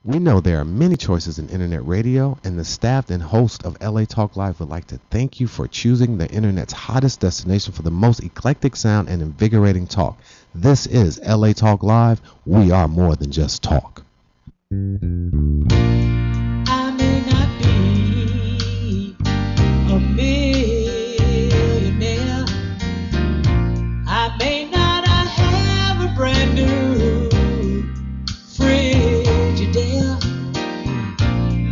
We know there are many choices in internet radio, and the staff and host of LA Talk Live would like to thank you for choosing the internet's hottest destination for the most eclectic sound and invigorating talk. This is LA Talk Live. We are more than just talk. I may not be a millionaire. I may not have a brand new Frigidaire.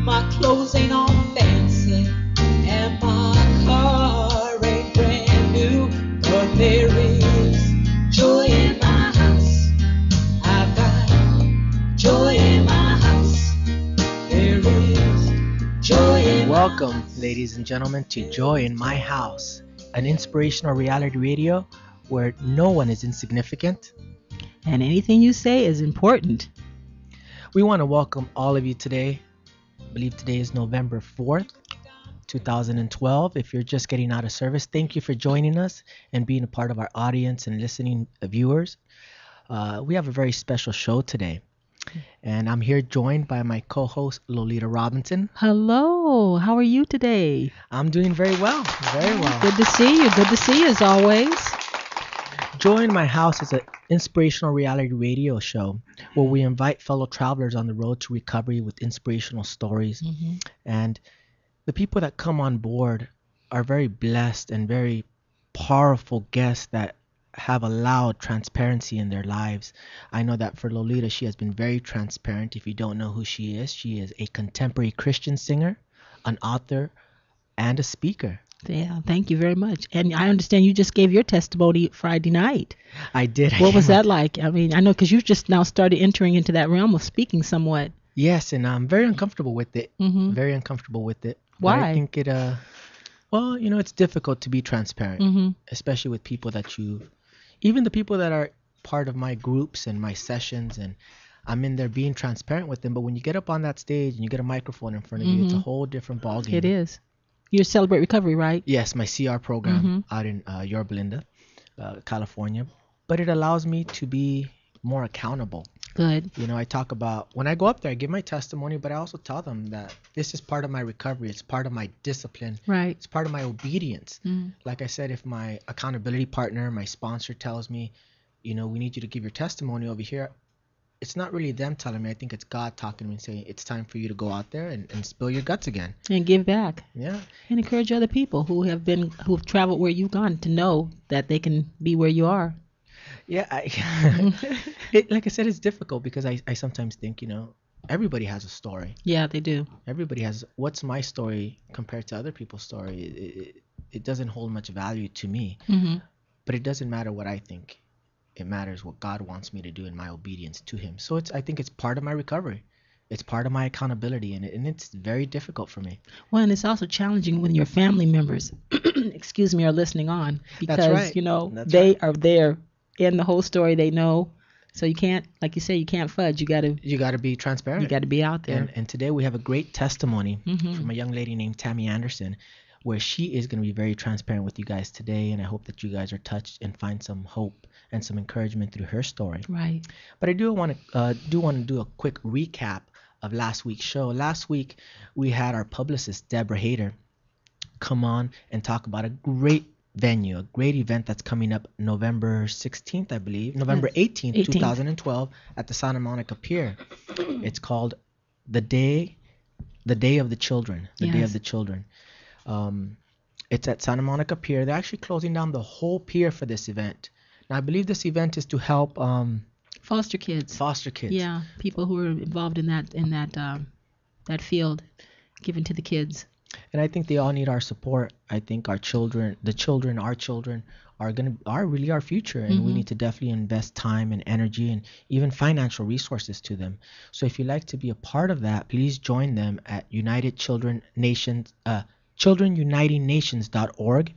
My clothes ain't all fancy, and my car ain't brand new. But there is joy in my house. I've got joy in my house. There is joy in Welcome, ladies and gentlemen, to Joy in My House, an inspirational reality radio where no one is insignificant. And anything you say is important. We want to welcome all of you today. I believe today is November 4th, 2012. If you're just getting out of service, thank you for joining us and being a part of our audience and listening viewers. We have a very special show today. And I'm here joined by my co-host, Lolita Robinson. Hello, how are you today? I'm doing very well, very well. Good to see you. Good to see you as always. Joy in My House is an inspirational reality radio show where we invite fellow travelers on the road to recovery with inspirational stories. And the people that come on board are very blessed and very powerful guests that have allowed transparency in their lives. I know that for Lolita, she has been very transparent. If you don't know who she is a contemporary Christian singer, an author, and a speaker. Yeah, thank you very much. And I understand you just gave your testimony Friday night. I did. What was that like? I mean, I know because you've just now started entering into that realm of speaking somewhat. Yes, and I'm very uncomfortable with it. Very uncomfortable with it. Why? But I think it, well, you know, it's difficult to be transparent, especially with people that even the people that are part of my groups and my sessions, and I'm in there being transparent with them. But when you get up on that stage and you get a microphone in front of you, it's a whole different ballgame. It is. You Celebrate Recovery, right? Yes, my CR program out in Yorba Linda, California. But it allows me to be more accountable. Good. You know, I talk about, when I go up there, I give my testimony, but I also tell them that this is part of my recovery. It's part of my discipline. Right. It's part of my obedience. Like I said, if my accountability partner, my sponsor tells me, you know, we need you to give your testimony over here, it's not really them telling me. I think it's God talking to me and saying, it's time for you to go out there and spill your guts again. And give back. Yeah. And encourage other people who've traveled where you've gone to know that they can be where you are. Yeah, like I said, it's difficult because I sometimes think, you know, everybody has a story. Yeah, they do. Everybody has, what's my story compared to other people's story? It doesn't hold much value to me, but it doesn't matter what I think. It matters what God wants me to do in my obedience to him. So I think it's part of my recovery. It's part of my accountability, and it's very difficult for me. Well, and it's also challenging when your family members, excuse me, are listening on because, That's right. you know, That's are there in the whole story. They know. So you can't, like you say, you can't fudge. You got to be transparent. You got to be out there. And today we have a great testimony from a young lady named Tammy Anderson, where she is going to be very transparent with you guys today. And I hope that you guys are touched and find some hope and some encouragement through her story. Right. But I do want to do a quick recap of last week's show. Last week we had our publicist Deborah Hayter come on and talk about a great venue, a great event that's coming up November 16th, I believe, November 18th, 2012 at the Santa Monica Pier. It's called the Day of the Children. Day of the Children. It's at Santa Monica Pier. They're actually closing down the whole pier for this event. Now, I believe this event is to help foster kids. Yeah, people who are involved in that field, given to the kids. And I think they all need our support. I think our children are really our future, and we need to definitely invest time and energy and even financial resources to them. So if you'd like to be a part of that, please join them at childrenunitednations.org.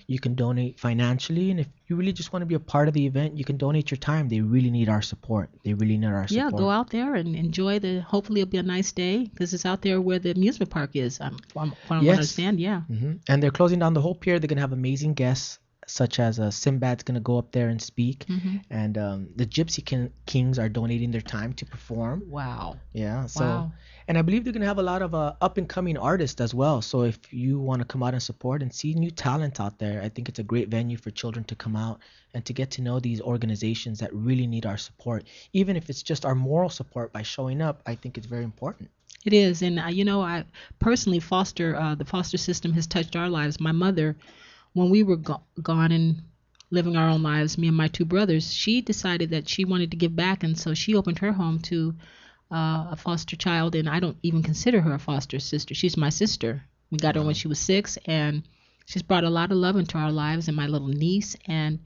You can donate financially, and if you really just want to be a part of the event, you can donate your time. They really need our support. Yeah, go out there and enjoy hopefully it'll be a nice day because it's out there where the amusement park is. From what I understand, yeah. And they're closing down the whole pier. They're going to have amazing guests, such as Sinbad's going to go up there and speak, and the Gypsy Kings are donating their time to perform. Wow. Yeah. So, Wow. and I believe they're going to have a lot of up and coming artists as well. So if you want to come out and support and see new talent out there, I think it's a great venue for children to come out and to get to know these organizations that really need our support. Even if it's just our moral support by showing up, I think it's very important. It is, and I personally the foster system has touched our lives. My mother, when we were gone and living our own lives, me and my two brothers, she decided that she wanted to give back, and so she opened her home to a foster child, and I don't even consider her a foster sister. She's my sister. We got her when she was 6, and she's brought a lot of love into our lives, and my little niece, and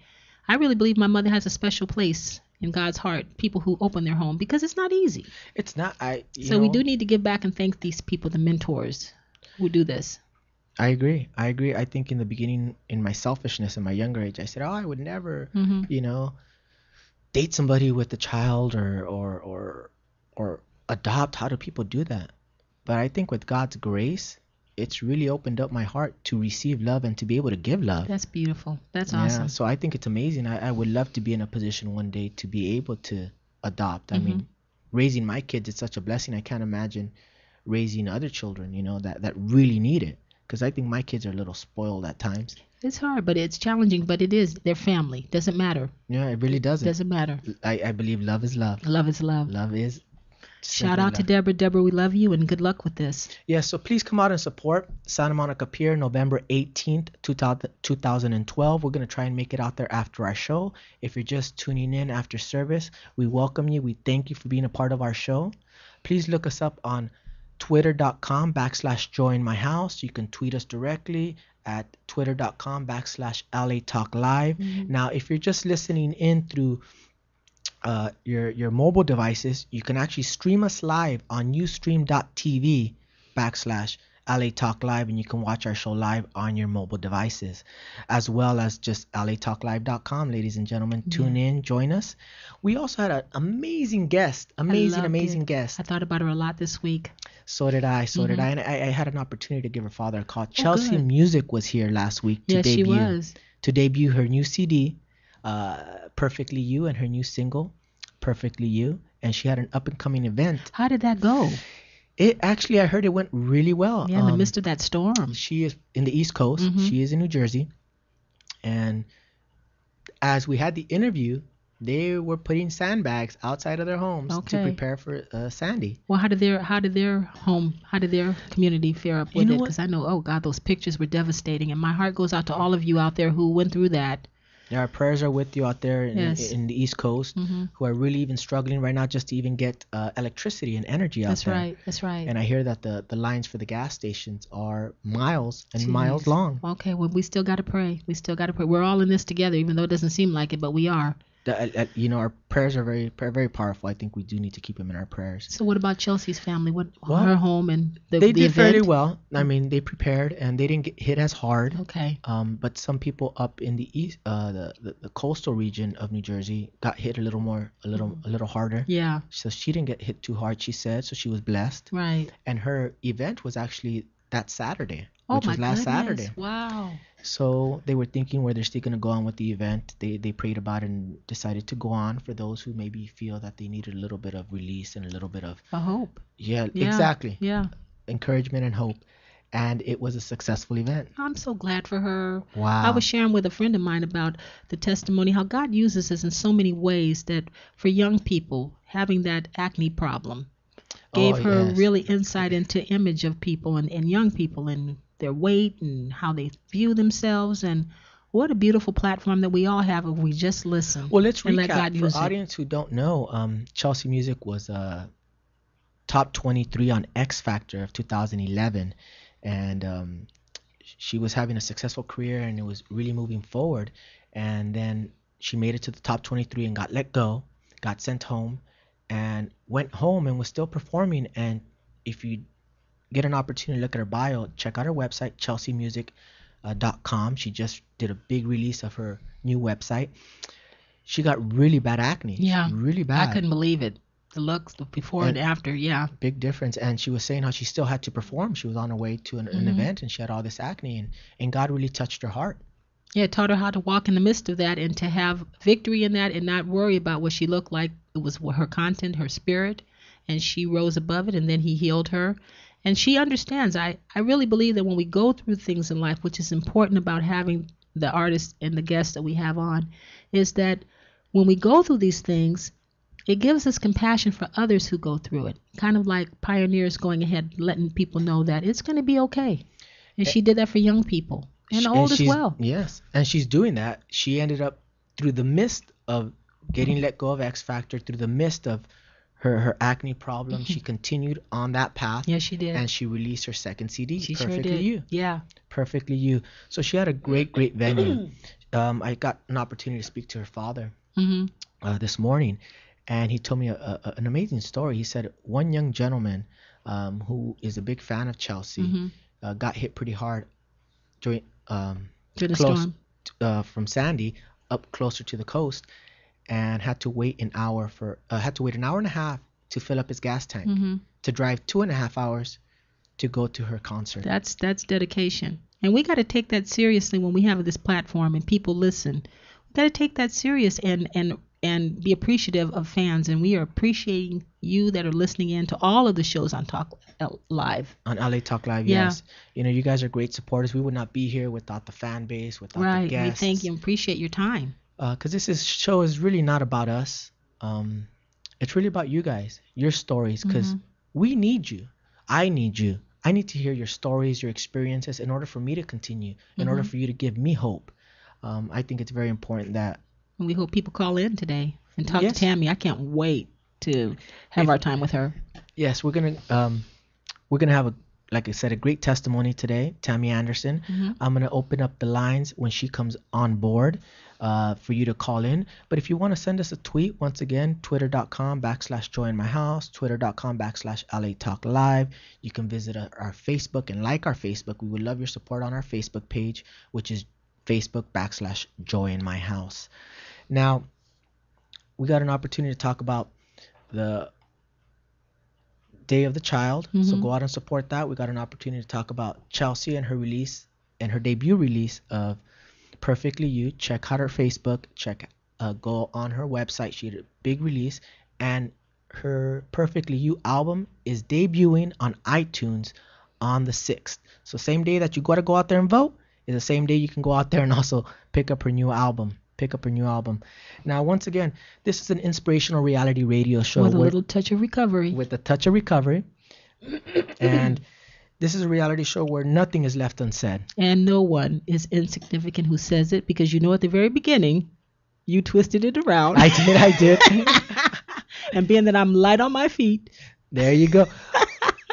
I really believe my mother has a special place in God's heart, people who open their home, because it's not easy. It's not. We do need to give back and thank these people, the mentors who do this. I agree. I think in the beginning, in my selfishness in my younger age, I said, oh, I would never, date somebody with a child or adopt. How do people do that? But I think with God's grace, it's really opened up my heart to receive love and to be able to give love. That's beautiful. That's awesome. So I think it's amazing. I would love to be in a position one day to be able to adopt. I mean, raising my kids is such a blessing. I can't imagine raising other children, that really need it. Because I think my kids are a little spoiled at times. It's hard, but it's challenging, but it is their family. Doesn't matter. Yeah, it really doesn't. Doesn't matter. I believe love is love. Love is love. Love is Shout out to Deborah. Deborah, we love you and good luck with this. Yeah, so please come out and support Santa Monica Pier, November 18th, 2012. We're going to try and make it out there after our show. If you're just tuning in after service, we welcome you. We thank you for being a part of our show. Please look us up on twitter.com/joinmyhouse. You can tweet us directly at twitter.com/LA Talk Live. Now, if you're just listening in through your mobile devices, you can actually stream us live on ustream.tv/LA Talk Live, and you can watch our show live on your mobile devices, as well as just latalklive.com. Ladies and gentlemen, tune in, join us. We also had an amazing guest, amazing guest. I thought about her a lot this week. So did I. And I had an opportunity to give her father a call. Chelsea Music was here last week to debut her new CD, Perfectly You, and her new single, Perfectly You, and she had an up-and-coming event. How did that go? I heard it went really well. Yeah, in the midst of that storm. She is in the East Coast. She is in New Jersey. And as we had the interview, they were putting sandbags outside of their homes to prepare for Sandy. Well, how did their community fare up with it? Because I know, oh God, those pictures were devastating, and my heart goes out to all of you out there who went through that. Yeah, our prayers are with you out there in the East Coast, who are really even struggling right now just to even get electricity and energy out there. That's right. And I hear that the lines for the gas stations are miles and miles long. Okay, well, we still got to pray. We're all in this together, even though it doesn't seem like it, but we are. Our prayers are very, very powerful. I think we do need to keep them in our prayers. So what about Chelsea's family? Her home and the They did event? fairly well. I mean, they prepared and they didn't get hit as hard. Okay. But some people up in the east, the coastal region of New Jersey, got hit a little harder. Yeah. So she didn't get hit too hard, she said. So she was blessed. Right. And her event was actually that Saturday, Oh, which my was last goodness. Saturday. Wow. So they were thinking whether they're still going to go on with the event. They prayed about it and decided to go on for those who maybe feel that they needed a little bit of release and a little bit of hope. Yeah, exactly. Yeah. Encouragement and hope. And it was a successful event. I'm so glad for her. Wow. I was sharing with a friend of mine about the testimony, how God uses us in so many ways, that for young people, having that acne problem gave her really insight into image of people and young people and their weight and how they view themselves, and what a beautiful platform that we all have if we just listen. Well, let's recap for audience who don't know. Chelsea Music was top 23 on X Factor of 2011, and she was having a successful career and it was really moving forward. And then she made it to the top 23 and got let go, got sent home, and went home and was still performing. And if you get an opportunity to look at her bio, check out her website, chelseamusic.com. She just did a big release of her new website. She got really bad acne. Yeah. Really bad. I couldn't believe it. The looks, the before and after, yeah. Big difference. And she was saying how she still had to perform. She was on her way to an event and she had all this acne, and God really touched her heart. Yeah, it taught her how to walk in the midst of that and to have victory in that and not worry about what she looked like. It was her content, her spirit, and she rose above it, and then he healed her. And she understands. I really believe that when we go through things in life, which is important about having the artists and the guests that we have on, is that when we go through these things, it gives us compassion for others who go through it. Kind of like pioneers going ahead, letting people know that it's going to be okay. And she did that for young people and old as well. Yes, and she's doing that. She ended up through the midst of getting let go of X Factor, through the midst of her acne problem. She continued on that path. Yes, she did. And she released her second CD, She Perfectly sure did. You. Yeah. Perfectly You. So she had a great venue. I got an opportunity to speak to her father this morning, and he told me an amazing story. He said one young gentleman who is a big fan of Chelsea got hit pretty hard during the close storm. From Sandy up closer to the coast, and had to wait an hour and a half to fill up his gas tank, to drive 2.5 hours to go to her concert. That's dedication. And we got to take that seriously when we have this platform and people listen. We got to take that serious and be appreciative of fans. And we are appreciating you that are listening in to all of the shows on Talk Live. On LA Talk Live, Yeah. yes. You guys are great supporters. We would not be here without the fan base, without the Right. We guests. thank you and appreciate your time. Because show is really not about us. It's really about you guys, your stories, because we need you. I need you. I need to hear your stories, your experiences, in order for me to continue, in order for you to give me hope. I think it's very important that. And we hope people call in today and talk Yes. to Tammy. I can't wait to have our time with her. Yes, we're gonna have like I said, a great testimony today, Tammy Anderson. I'm gonna open up the lines when she comes on board for you to call in. But if you want to send us a tweet, once again, twitter.com/joinmyhouse, twitter.com/LA Talk Live. You can visit our Facebook and like our Facebook. We would love your support on our Facebook page, which is Facebook.com/joinmyhouse. Now, we got an opportunity to talk about the Day of the Child, so go out and support that. We got an opportunity to talk about Chelsea and her release and her debut release of Perfectly You. Check out her Facebook. Go on her website. She did a big release, and her Perfectly You album is debuting on iTunes on the 6th. So same day that you got to go out there and vote is the same day you can go out there and also pick up her new album. Now, once again, this is an inspirational reality radio show with a little touch of recovery. And this is a reality show where nothing is left unsaid. And no one is insignificant who says it, because at the very beginning, you twisted it around. I did. And being that I'm light on my feet. There you go.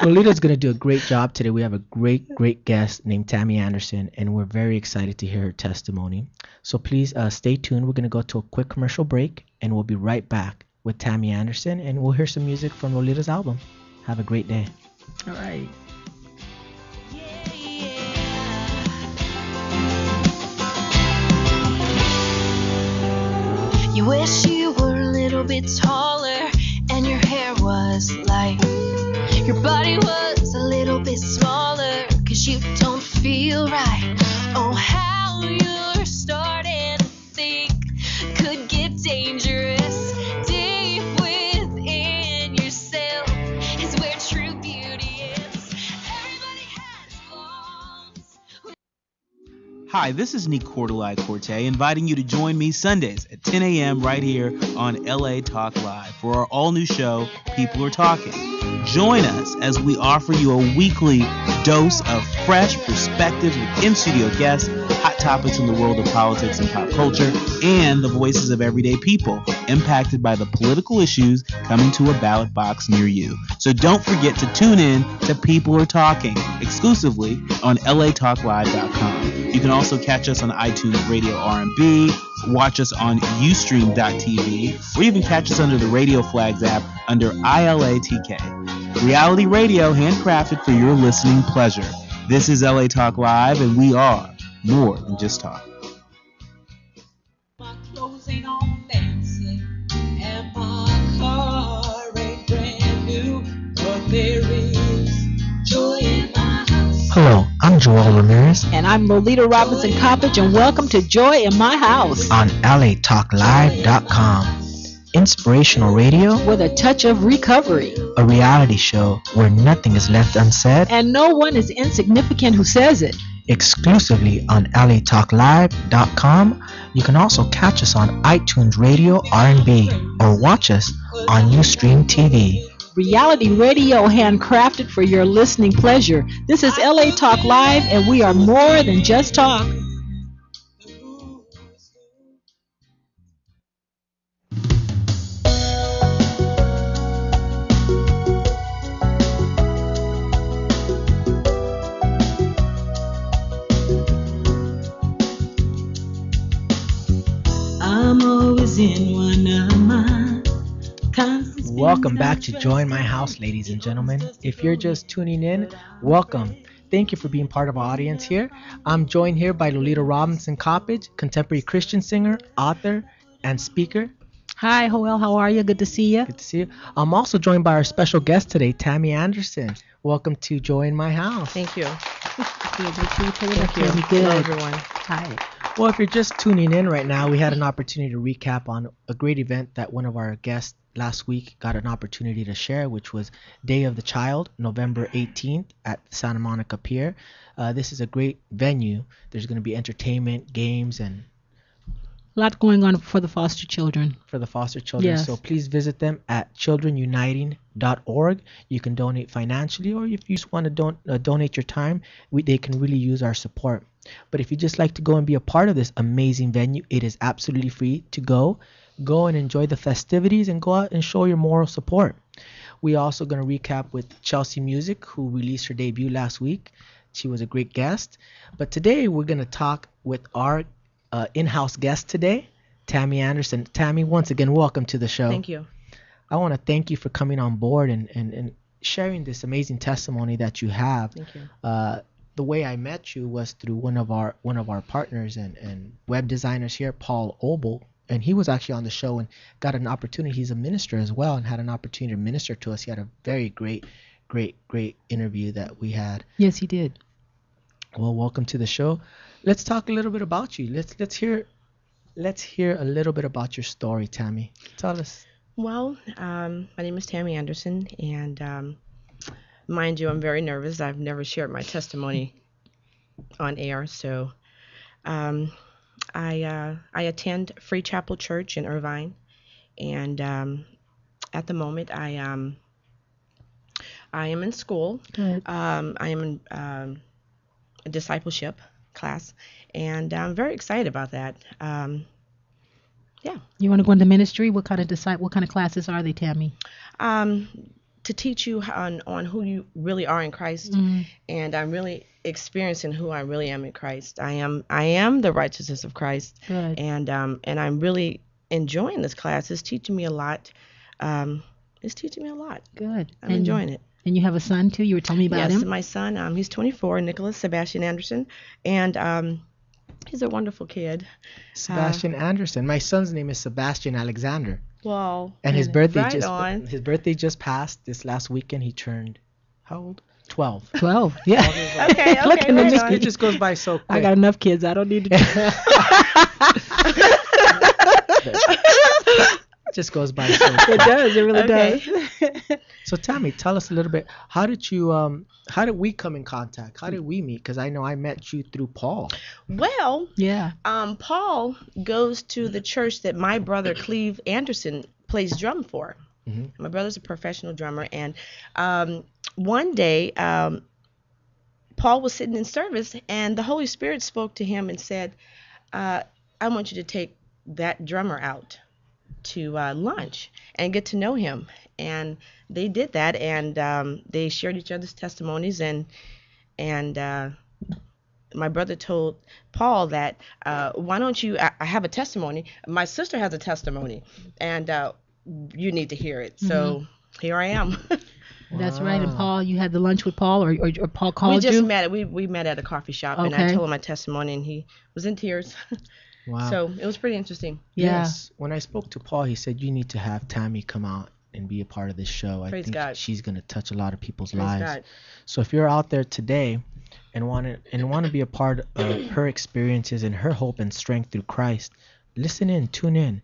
Lolita's going to do a great job today. We have a great guest named Tammy Anderson, and we're very excited to hear her testimony. So please stay tuned. We're going to go to a quick commercial break, and we'll be right back with Tammy Anderson, and we'll hear some music from Lolita's album. Have a great day. All right. You wish you were a little bit taller and your hair was light. Your body was a little bit smaller, 'cause you don't feel right. Oh, how you're starting to think could get dangerous. Deep within yourself is where true beauty is. Everybody has flaws. Hi, this is Nick Cordelai Corte, inviting you to join me Sundays at 10 a.m. right here on LA Talk Live for our all-new show, People Are Talking. Join us as we offer you a weekly dose of fresh perspectives with in-studio guests, hot topics in the world of politics and pop culture, and the voices of everyday people impacted by the political issues coming to a ballot box near you. So don't forget to tune in to People Are Talking exclusively on latalklive.com. You can also catch us on iTunes Radio R&B, watch us on Ustream.tv, or even catch us under the Radio Flags app under ILATK. Reality radio handcrafted for your listening pleasure. This is LA Talk Live, and we are more than just talk. My clothes ain't all fancy, and my car ain't brand new, but there is joy in my house. Hello, I'm Joel Ramirez And I'm Lolita Robinson Coppage, and welcome to Joy in My House on LATalkLive.com. Inspirational radio with a touch of recovery. a reality show where nothing is left unsaid, And no one is insignificant who says it. exclusively on LATalkLive.com. You can also catch us on iTunes Radio R&B or watch us on Ustream TV. Reality radio handcrafted for your listening pleasure. This is LA Talk Live, and we are more than just talk. I'm always in one of my constant Welcome back to Join My House, ladies and gentlemen. If you're just tuning in, welcome. Thank you for being part of our audience here. I'm joined here by Lolita Robinson Coppage, contemporary Christian singer, author, and speaker. Hi, Joel. How are you? Good to see you. Good to see you. I'm also joined by our special guest today, Tammy Anderson. Welcome to Join My House. Thank you. Good. Thank you. Good. Hello, everyone. Hi. Well, if you're just tuning in right now, we had an opportunity to recap on a great event that one of our guests last week got an opportunity to share, which was Day of the Child, November 18th at Santa Monica Pier. This is a great venue. There's going to be entertainment, games, and A lot going on for the foster children. for the foster children. Yes. So please visit them at childrenuniting.org. You can donate financially, or if you just want to donate your time, they can really use our support. But if you just like to go and be a part of this amazing venue, it is absolutely free to go. Go and enjoy the festivities and go out and show your moral support. We also going to recap with Chelsea Music, who released her debut last week. She was a great guest. But today we're going to talk with our in-house guest today, Tammy Anderson. Tammy, once again, welcome to the show. Thank you. I want to thank you for coming on board and sharing this amazing testimony that you have. Thank you. The way I met you was through one of our partners and web designers here, Paul Obel, and he was actually on the show and got an opportunity. He's a minister as well and had an opportunity to minister to us. He had a very great interview that we had. Yes, he did. Well, welcome to the show. Let's talk a little bit about you. Let's hear a little bit about your story, Tammy. Tell us. Well, my name is Tammy Anderson, and mind you, I'm very nervous. I've never shared my testimony on air, so I attend Free Chapel Church in Irvine, and at the moment I am in school. Good. I am in a discipleship class, and I'm very excited about that. Yeah. You want to go into ministry? What kind of classes are they, Tammy? To teach you on who you really are in Christ, and I'm really experiencing who I really am in Christ. I am the righteousness of Christ. Good. And I'm really enjoying this class. It's teaching me a lot. Good. I'm enjoying it. And you have a son too. You were telling me about Yes, him. my son. He's 24, Nicholas Sebastian Anderson, and he's a wonderful kid. Sebastian Anderson. My son's name is Sebastian Alexander. Well, And his birthday right his birthday just passed this last weekend. He turned how old? 12. 12. Yeah. Okay. Look at right him. on. It just goes by so quick. I got enough kids. I don't need to. It just goes by so quick. It does. It really Okay. does. So Tammy, tell us a little bit. How did we come in contact? How did we meet? Because I know I met you through Paul. Well, Yeah. Paul goes to the church that my brother Cleve Anderson plays drum for. Mm-hmm. My brother's a professional drummer, and one day Paul was sitting in service, and the Holy Spirit spoke to him and said, "I want you to take that drummer out to lunch and get to know him." And they did that, and they shared each other's testimonies, and my brother told Paul that, why don't you, I have a testimony, my sister has a testimony, and you need to hear it. So here I am. That's right. And Paul, you had the lunch with Paul, or Paul called We just you? met. We met at a coffee shop, and I Okay. told him my testimony, and he was in tears. Wow. So it was pretty interesting. Yeah. Yes. When I spoke to Paul, he said you need to have Tammy come out and be a part of this show. I Praise think God. she's going to touch a lot of people's Praise lives. God. So if you're out there today want to be a part of her experiences and her hope and strength through Christ, listen in, tune in.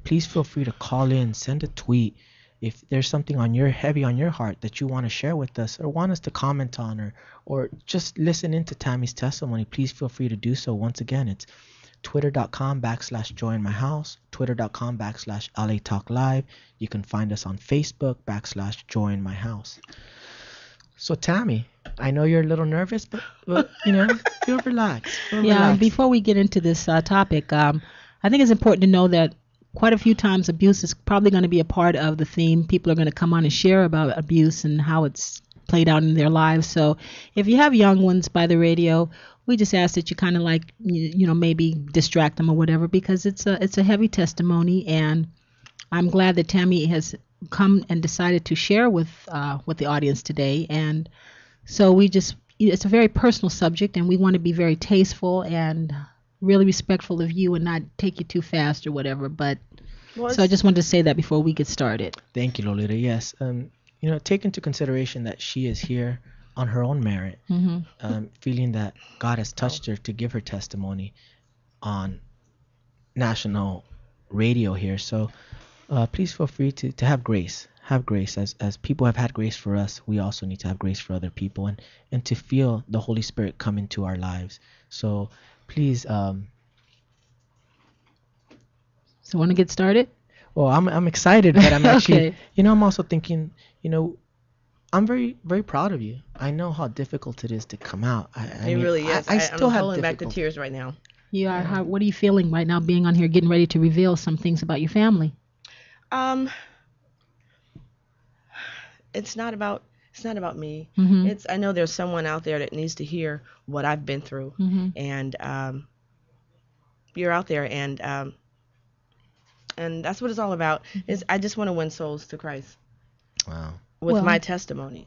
Please feel free to call in, send a tweet. If there's something heavy on your heart that you want to share with us or want us to comment on, or just listen into Tammy's testimony, please feel free to do so. Once again, it's twitter.com/joinmyhouse, twitter.com/LA Talk Live. You can find us on Facebook /joinmyhouse. So Tammy, I know you're a little nervous, but feel relaxed. Yeah, before we get into this topic, I think it's important to know that quite a few times abuse is probably going to be a part of the theme. People are going to come on and share about abuse and how it's played out in their lives. So if you have young ones by the radio, we just ask that you kind of maybe distract them or whatever, because it's a heavy testimony, and I'm glad that Tammy has come and decided to share with the audience today. And so it's a very personal subject, and we want to be very tasteful and really respectful of you and not take you too fast or whatever. But so I just wanted to say that before we get started. Thank you, Lolita. Yes. Take into consideration that she is here on her own merit, feeling that God has touched her to give her testimony on national radio here. So please feel free to have grace. Have grace. As people have had grace for us, we also need to have grace for other people, and to feel the Holy Spirit come into our lives. So please. So want to get started? Well, I'm excited, but I'm actually, Okay. I'm also thinking, I'm very, very proud of you. I know how difficult it is to come out. It really is. I still I'm have holding back the difficulty. tears right now. You are. What are you feeling right now, being on here, getting ready to reveal some things about your family? It's not about me. Mm-hmm. I know there's someone out there that needs to hear what I've been through, Mm-hmm. and you're out there, and that's what it's all about. I just want to win souls to Christ Wow. with Well- my testimony.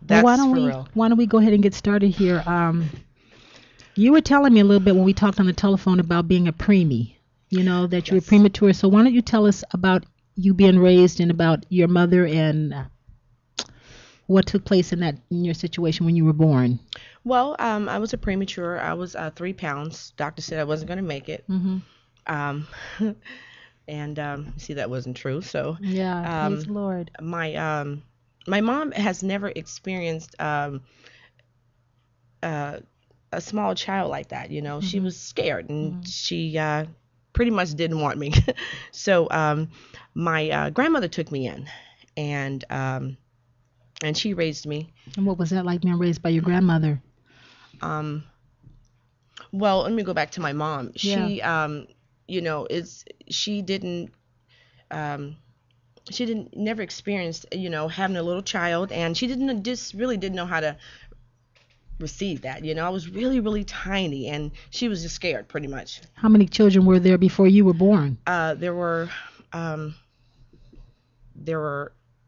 Well, That's for real. why don't we go ahead and get started here? You were telling me a little bit when we talked on the telephone about being a preemie, that you were Yes. premature. So why don't you tell us about you being raised and about your mother and what took place in your situation when you were born? Well, I was a premature. I was 3 pounds. Doctor said I wasn't going to make it. Mm-hmm. Um, and see, that wasn't true. So Yeah, praise the Lord. my mom has never experienced a small child like that. She was scared, and she pretty much didn't want me. So my grandmother took me in, and she raised me. And what was that like, being raised by your grandmother? Well, let me go back to my mom. Yeah. She never experienced, having a little child, and she really didn't know how to receive that. I was really, really tiny, and she was just scared, pretty much. How many children were there before you were born? There were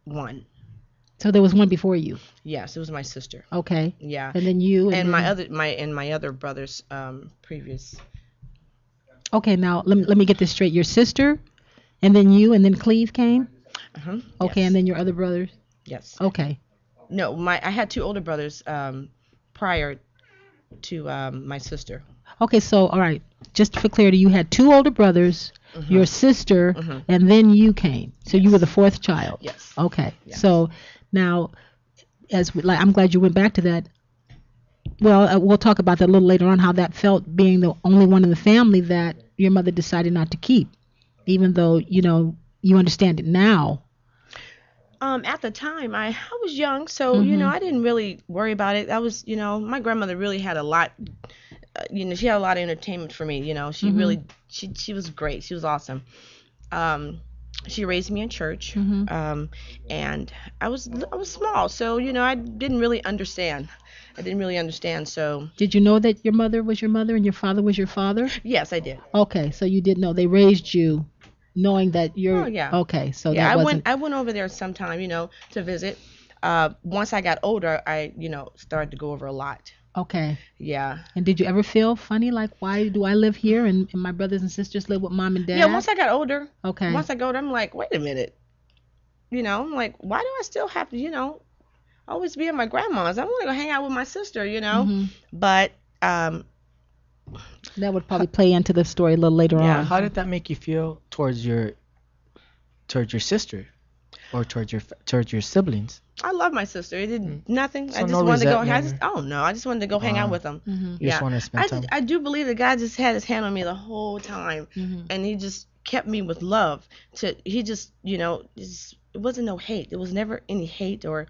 one. So there was one before you. Yes, it was my sister. Okay. Yeah. And then you And then- my other brothers previous. Okay, now let me get this straight. Your sister, and then you, and then Cleve came. Okay, Yes. and then your other brothers. Yes. Okay. No, I had 2 older brothers prior to my sister. Okay, so all right, just for clarity, you had 2 older brothers, your sister, and then you came. So you were the 4th child. Yes. Okay. Yes. So now, I'm glad you went back to that. Well, we'll talk about that a little later on, how that felt being the only one in the family that your mother decided not to keep, even though you understand it now. At the time, I was young, so I didn't really worry about it. I was, my grandmother really had a lot. She had a lot of entertainment for me. She really, she was great. She was awesome. She raised me in church, and I was small, so I didn't really understand. So Did you know that your mother was your mother and your father was your father? yes, I did. Okay, so you did know they raised you, knowing that you're. Oh, yeah. Okay, so Yeah, that wasn't. I went over there sometime, to visit. Once I got older, I started to go over a lot. Okay. Yeah. And did you ever feel funny, like, why do I live here and my brothers and sisters live with mom and dad? Yeah, once I got older. Okay. I'm like, wait a minute. I'm like, why do I still have to, always be at my grandma's. I want to go hang out with my sister, Mm-hmm. But um, That would probably play into the story a little later Yeah. on. How did that make you feel towards your sister, or towards your siblings? I love my sister. It did nothing. So I just no wanted to go. resentment I just wanted to go hang out Wow. with them. Mm-hmm. You just wanted to spend time. I do believe that God just had His hand on me the whole time, Mm-hmm. and He just kept me with love. He just, it wasn't no hate. It was never any hate, or,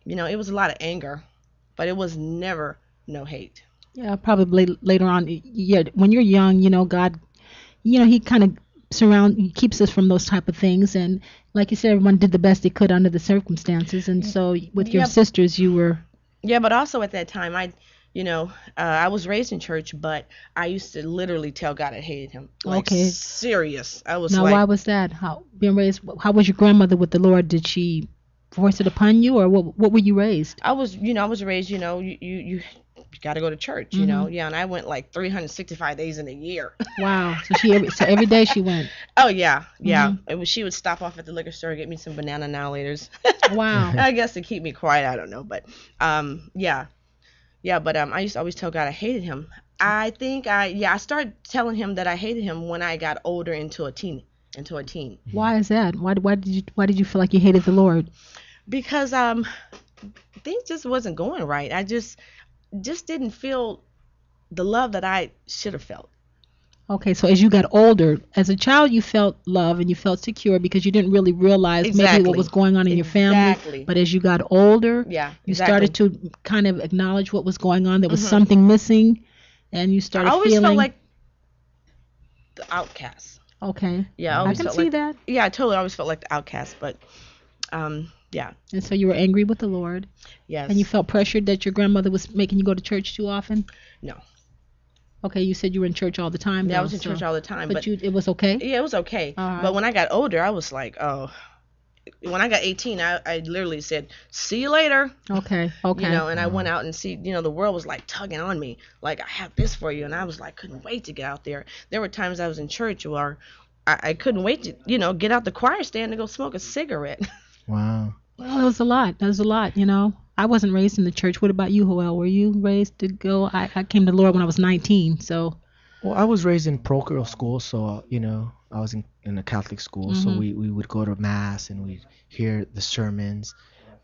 it was a lot of anger, but it was never no hate. Yeah, probably later on. Yeah, when you're young, God, He kind of he keeps us from those type of things. And like you said, everyone did the best they could under the circumstances. And so with your Yep. sisters, you were. Yeah, but also at that time, I was raised in church, but I used to literally tell God I hated Him. Like, Okay. serious. I was Now, like, why was that? How being raised? How was your grandmother with the Lord? Did she force it upon you, or what were you raised? I was raised, you got to go to church, Yeah, and I went like 365 days in a year. Wow. So every day she went. Oh yeah, yeah. She would stop off at the liquor store, get me some banana now laters. Wow. I guess to keep me quiet, I don't know, but yeah, but I used to always tell God I hated Him. I think I started telling Him that I hated Him when I got older into a teen. Why is that? Why did you feel like you hated the Lord? Because things just wasn't going right. I just didn't feel the love that I should have felt. Okay, so as you got older, as a child, you felt love and you felt secure because you didn't really realize maybe Exactly. what was going on in your family. Exactly. But as you got older, Yeah, you exactly. started to kind of acknowledge what was going on. There was something missing, and you started I always feeling. felt like the outcast. Okay. Yeah, I I always can felt see like, that. Yeah, I totally always felt like the outcast, but yeah, And so you were angry with the Lord, yes. and you felt pressured that your grandmother was making you go to church too often. No. Okay, you said you were in church all the time. Yeah, I though, was in church so- all the time, But but it was okay. yeah, it was okay. All right. But when I got older, I was like, oh. When I got 18, I literally said, "See you later." Okay. Okay. And I went out and the world was like tugging on me, like, I have this for you, and I was like, couldn't wait to get out there. There were times I was in church where I couldn't wait to, get out the choir stand and go smoke a cigarette. Wow. Well, it was a lot. That was a lot, I wasn't raised in the church. What about you, Joel? Were you raised to go? I came to the Lord when I was 19, so. Well, I was raised in parochial school, so I was in a Catholic school, so we would go to mass and we'd hear the sermons.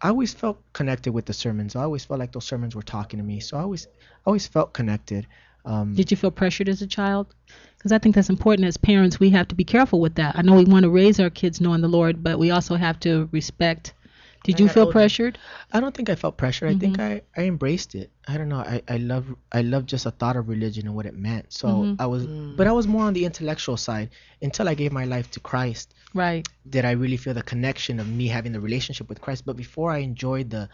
I always felt connected with the sermons. I always felt like those sermons were talking to me, so I always felt connected. Did you feel pressured as a child? Because I think that's important as parents. We have to be careful with that. I know we want to raise our kids knowing the Lord, but we also have to respect. Did I you got feel older. pressured? I don't think I felt pressure. I think I embraced it. I don't know. I love just a thought of religion and what it meant. So but I was more on the intellectual side until I gave my life to Christ. Right. Did I really feel the connection of me having the relationship with Christ? But before, I enjoyed the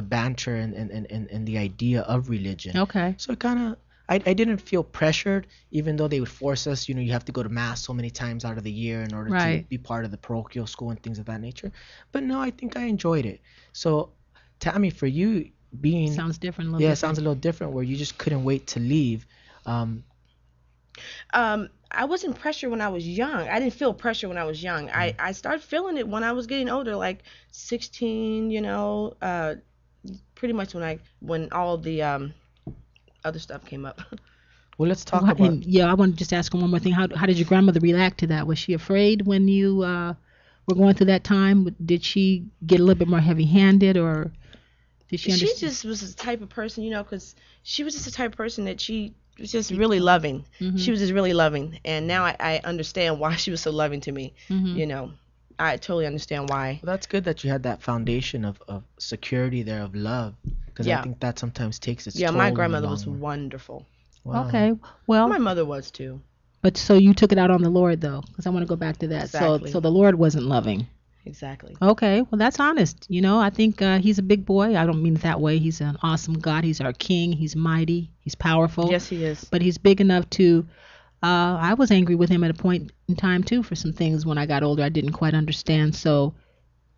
banter and the idea of religion. Okay. So it kind of, I didn't feel pressured, even though they would force us, you have to go to mass so many times out of the year in order to Right. be part of the parochial school and things of that nature. But no, I think I enjoyed it. So, Tammy, for you being, Sounds different. A little yeah, it different. sounds a little different where you just couldn't wait to leave. I wasn't pressured when I was young. I didn't feel pressure when I was young. I started feeling it when I was getting older, like 16, pretty much when all the other stuff came up. Well, let's talk Well, about. and, I want to just ask one more thing. How did your grandmother react to that? Was she afraid when you were going through that time? Did she get a little bit more heavy-handed, or did she She understand? just was the type of person, because she was just the type of person that she was just really loving. She was just really loving, and now I understand why she was so loving to me. I totally understand why. Well, that's good that you had that foundation of security there, of love, because I Yeah. think that sometimes takes its Yeah, toll my in the grandmother long was run. wonderful. Wow. Okay. Well, My mother was too. but so you took it out on the Lord, though, because I want to go back to that. Exactly. So the Lord wasn't loving. Exactly. Okay, well, that's honest. I think he's a big boy. I don't mean it that way. He's an awesome God. He's our king. He's mighty. He's powerful. Yes, he is. But he's big enough to. I was angry with him at a point in time too for some things when I got older I didn't quite understand. So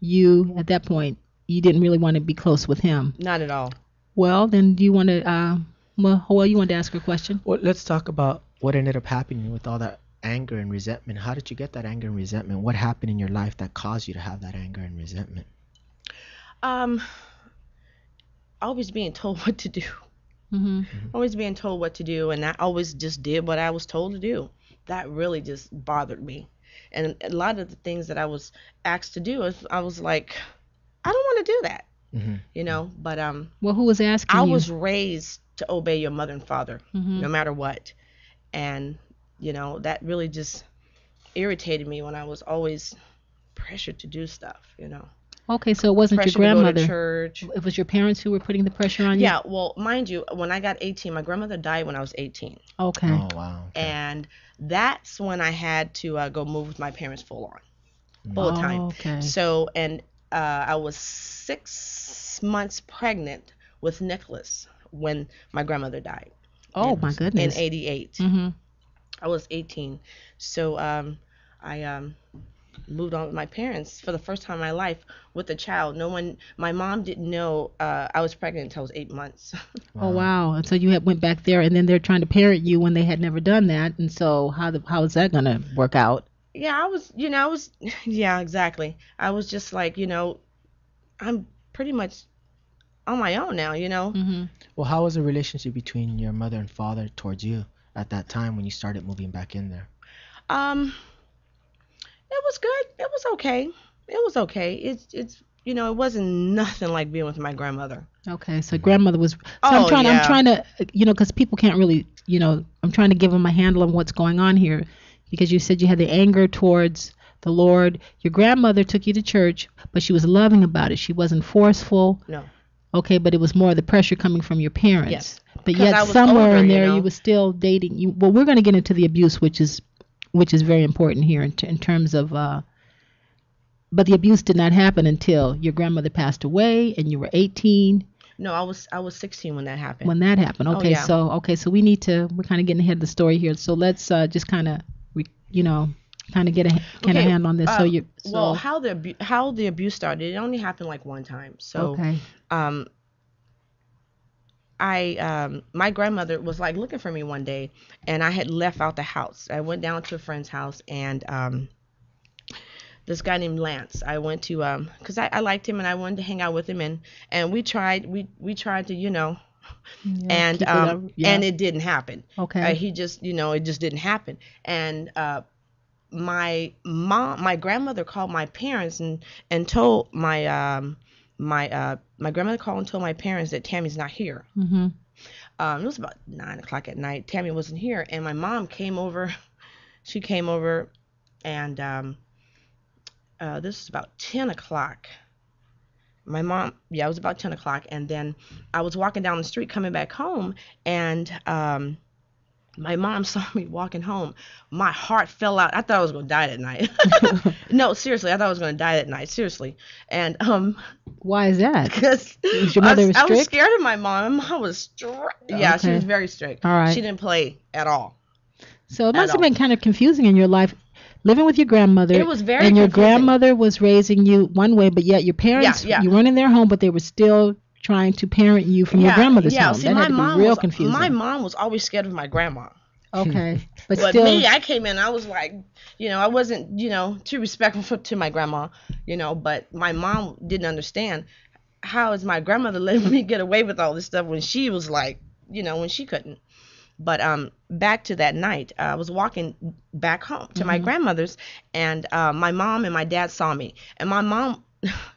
you, at that point, you didn't really want to be close with him. Not at all. Well, then do you want to? Well, you wanted to ask her a question. Well, let's talk about what ended up happening with all that anger and resentment. How did you get that anger and resentment? What happened in your life that caused you to have that anger and resentment? Um, always being told what to do. Mhm. Always being told what to do, and I always just did what I was told to do. That really just bothered me. And a lot of the things that I was asked to do, I was like, I don't want to do that, But Well, who was I asking you? was raised to obey your mother and father, Mhm. no matter what. And that really just irritated me when I was always pressured to do stuff. Okay, so it wasn't your Pressure to go to grandmother. church. It was your parents who were putting the pressure on you? Yeah, well, mind you, when I got 18, my grandmother died when I was 18. Okay. Oh wow. Okay. And that's when I had to go move with my parents full time. Okay. So, and I was 6 months pregnant with Nicholas when my grandmother died Oh my in goodness. 88. Mhm. I was 18. So I moved on with my parents for the first time in my life with a child. My mom didn't know I was pregnant until I was 8 months. Oh wow. And so you went back there, and then they're trying to parent you when they had never done that. And so how is that gonna work out? Yeah, yeah, exactly. I was just like, I'm pretty much on my own now. Mhm. Well, how was the relationship between your mother and father towards you at that time when you started moving back in there? Um, it was good. It was okay. It was okay. It wasn't nothing like being with my grandmother. Okay, so grandmother was. So Oh, I'm yeah. trying to, because people can't really, I'm trying to give them a handle on what's going on here, because you said you had the anger towards the Lord. Your grandmother took you to church, but she was loving about it. She wasn't forceful. No. Okay, but it was more the pressure coming from your parents. Yes. But 'Cause yet I was somewhere older, in you there know. you were still dating. Well, we're going to get into the abuse, which is very important here in terms of. But the abuse did not happen until your grandmother passed away and you were 18 No, I was 16 when that happened. when that happened. Oh, Okay, yeah. so we're kind of getting ahead of the story here. So let's just kind of kind of get a Okay, hand on this. Well, how the abuse started, it only happened like one time. So okay. um my grandmother was like looking for me one day, and I had left out the house. I went down to a friend's house, and this guy named Lance. I went to because I liked him and I wanted to hang out with him, and we tried to Yeah, keep it up. Yeah. and it didn't happen. Okay. He just it just didn't happen. And my grandmother called my parents and told my grandmother called and told my parents that Tammy's not here. Mhm. It was about 9 o'clock at night. Tammy wasn't here, and my mom came over. She came over, and this was about 10 o'clock. It was about 10 o'clock, and then I was walking down the street coming back home, and my mom saw me walking home. My heart fell out. I thought I was going to die that night. No, seriously, I thought I was going to die that night, seriously. And Why is that? because Was your mother I was strict? scared of my mom. My mom was strict. Yeah, she Okay. was very strict. All right. She didn't play at all. So it must At have been kind of confusing in your life, living with your grandmother. It was very And your confusing. grandmother was raising you one way, but yet your parents, Yeah. you weren't in their home, but they were still trying to parent you from your grandmother's home. See, That my had to mom be real was confusing. my mom was always scared of my grandma. Okay, but But still, me, I came in, I was like, I wasn't, too respectful to my grandma, but my mom didn't understand how is my grandmother letting me get away with all this stuff when she was like, when she couldn't. But back to that night, I was walking back home to my grandmother's, and my mom and my dad saw me, and my mom,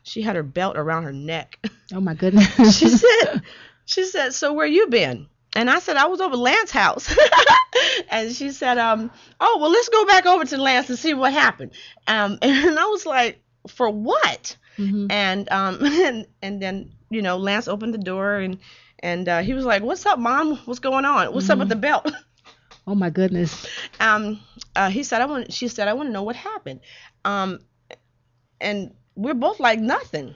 she had her belt around her neck. oh my goodness. She said, so where you been? And I said, I was over Lance's house. And she said, oh, well, let's go back over to Lance and see what happened. And I was like, for what? Mhm. And and then, Lance opened the door, and he was like, what's up, Mom? What's going on? What's up with the belt? Oh my goodness. She said, I want to know what happened. And we're both like, nothing.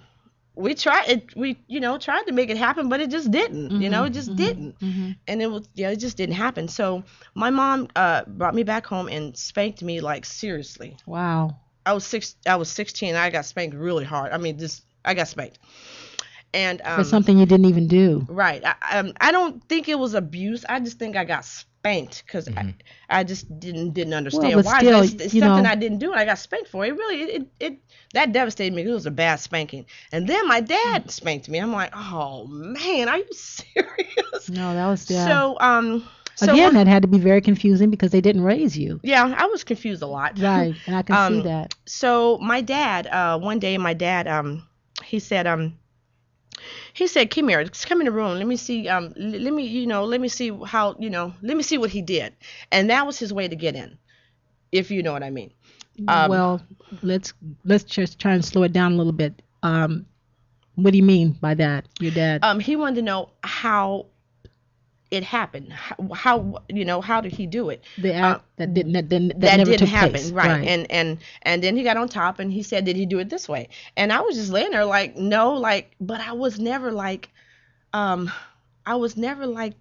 We tried it. We, tried to make it happen, but it just didn't. It just didn't. And it just didn't happen. So my mom brought me back home and spanked me, like, seriously. Wow. I was 16. I got spanked really hard. I mean, I got spanked. And For something you didn't even do. right. I don't think it was abuse. I just think I got spanked because I just didn't understand but why. still, It's you something know, I didn't do and I got spanked for. It really it that devastated me. It was a bad spanking. And then my dad spanked me. I'm like, oh man, are you serious? no, that was So again, that had to be very confusing because they didn't raise you. yeah, I was confused a lot. Right, and I can see that. So my dad, one day, my dad, he said, come here, just come in the room. Let me see, let me, let me see how, let me see what he did. And that was his way to get in, if you know what I mean. Well, let's just try and slow it down a little bit. What do you mean by that, your dad? He wanted to know how it happened. How how did he do it? The act that never didn't took happen, place. right? And then he got on top and he said, "Did he do it this way?" And I was just laying there like, no, like, but I was never like,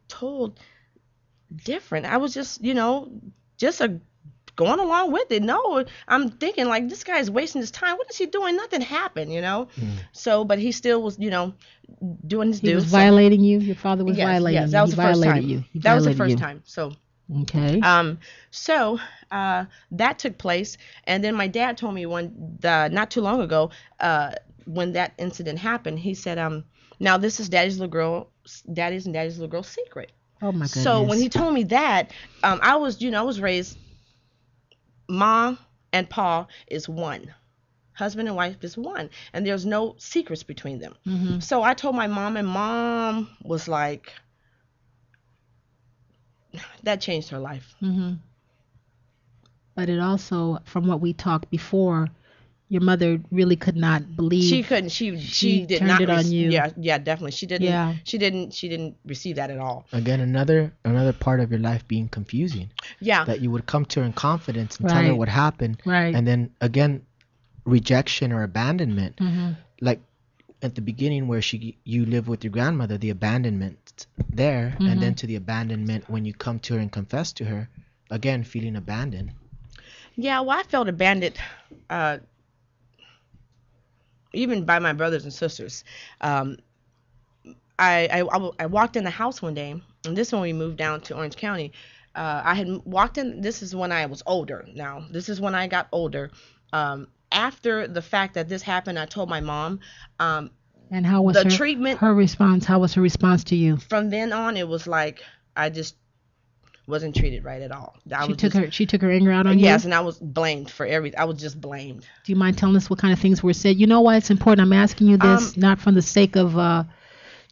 told different. I was just, just going along with it. No, I'm thinking like this guy's wasting his time. What is he doing? Nothing happened, So, but he still was, doing his due. He was violating you. Your father was violating you. Yes, that was he the first violated time. you. He That was the violated first you. time. So. Okay. So that took place, and then my dad told me not too long ago, when that incident happened, he said, now this is daddy's and daddy's little girl's secret. Oh my goodness. So when he told me that, I was raised, Ma and Pa is one. Husband and wife is one, and there's no secrets between them. Mm-hmm. So I told my mom, and Mom was like, that changed her life. Mm-hmm. But it also, from what we talked before, your mother really could not believe. She couldn't. She did turned not. It on you. Yeah, definitely. She didn't. Yeah. She didn't receive that at all. Again, another part of your life being confusing. Yeah. That you would come to her in confidence and tell her Right. what happened. Right. And then again, rejection or abandonment. Mm-hmm. Like at the beginning where you live with your grandmother, the abandonment there, and then to the abandonment when you come to her and confess to her, again feeling abandoned. Yeah, well, I felt abandoned, even by my brothers and sisters. I walked in the house one day, and this is when we moved down to Orange County. I had walked in. This is when I was older. Now, this is when I got older. After the fact that this happened, I told my mom. And how was her response? How was her response to you? From then on, it was like I just wasn't treated right at all. She took her anger out on you? Yes, and I was blamed for everything. I was just blamed. Do you mind telling us what kind of things were said? You know why it's important? I'm asking you this not from the sake of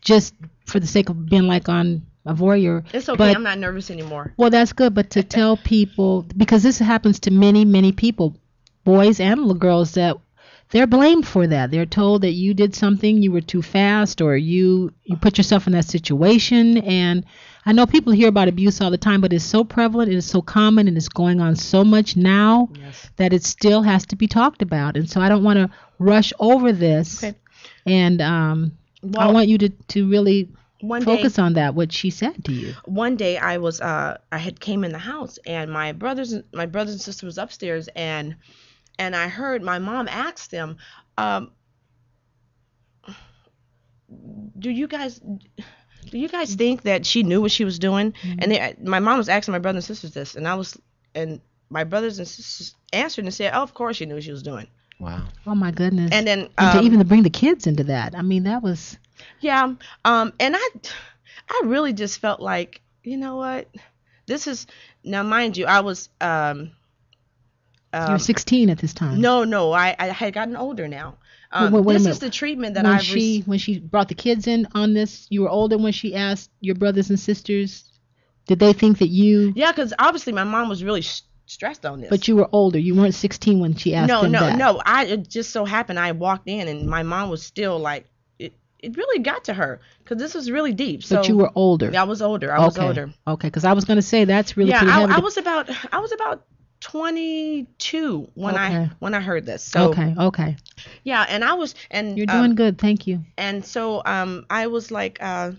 just for the sake of being like on a voyeur. It's okay. I'm not nervous anymore. Well, that's good, but to tell people, because this happens to many, many people, boys and little girls, that they're blamed for that. They're told that you did something, you were too fast, or you put yourself in that situation. And I know people hear about abuse all the time, but it's so prevalent, it is so common, and it's going on so much now that it still has to be talked about. And so I don't want to rush over this. Okay. And I want you to really focus on that, what she said to you. One day I had came in the house, and my brothers and sisters was upstairs, and I heard my mom ask them, do you guys think that she knew what she was doing? Mm-hmm. And my mom was asking my brothers and sisters this, and my brothers and sisters answered and said, "Oh, of course she knew what she was doing." Wow. Oh my goodness. And then to bring the kids into that, I mean, that was. Yeah. And I really just felt like, you know what, this is now, mind you, I was. You were 16 at this time. No, I had gotten older now. Wait this is the treatment that I've received. When she brought the kids in on this, you were older when she asked your brothers and sisters, did they think that you... Yeah, because obviously my mom was really stressed on this. But you were older. You weren't 16 when she asked them that. No. It just so happened I walked in and my mom was still like, it really got to her because this was really deep. So, but you were older. Yeah, I was older. I was older. Okay, because I was going to say that's really pretty heavy. I was about 22 when I heard this. So okay. Yeah, and I was and you're doing good, thank you. And so I was like I